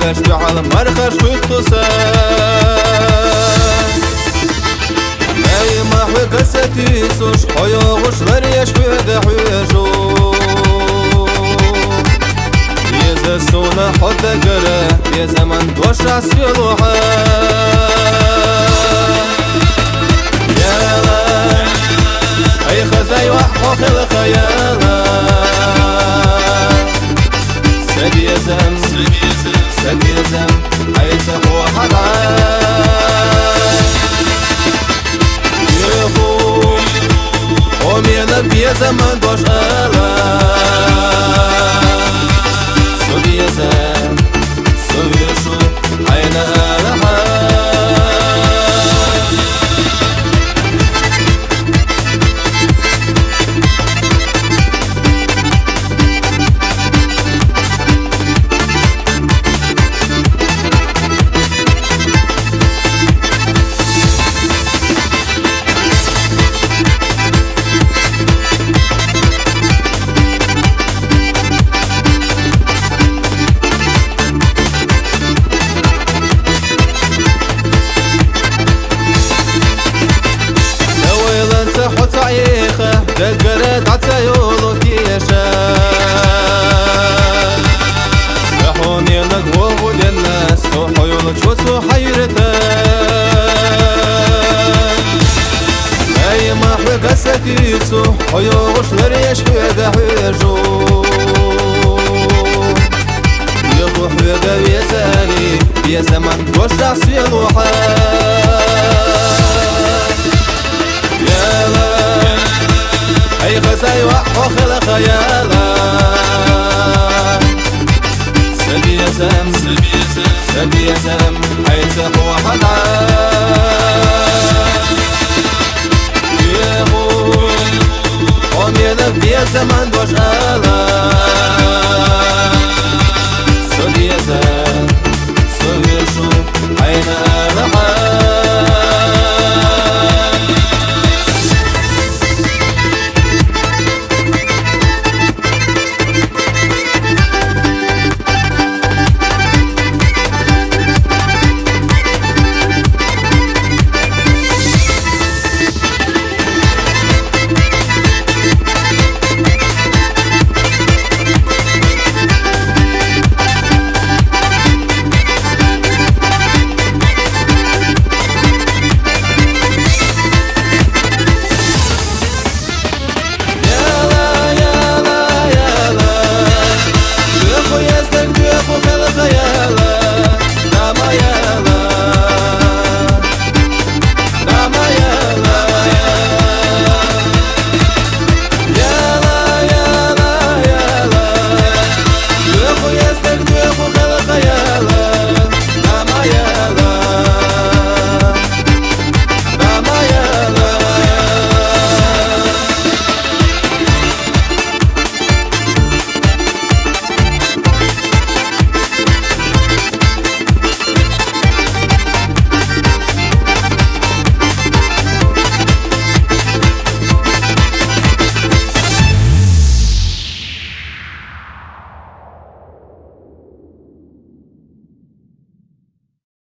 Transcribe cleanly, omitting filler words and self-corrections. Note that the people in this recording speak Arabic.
كشت على مرخش خطوسا أي ما حوي قصتي سوش حيا غش غريش حوي حويجو يزا سونا حد قرا يا زمن دوش عسي روحا يالا أي خزاي وحوخ الخيالا سبيزم سبيزم عيسى هو حدا يخو ومينا بيزم دوش ألا سبيزم سبيشو عينا ألا دقرت عتايولو كيشا سحوني نقوه للناس وحيولو شوسو حيرتا أي ما حوي قساتيسو حيوش غريش حويقا حويجو يضو حويقا بيزاني يا زمن دوش دعسي الوحا أي غزاي وحوخ الخيالا سبيزم سبيزم حيث هو حدا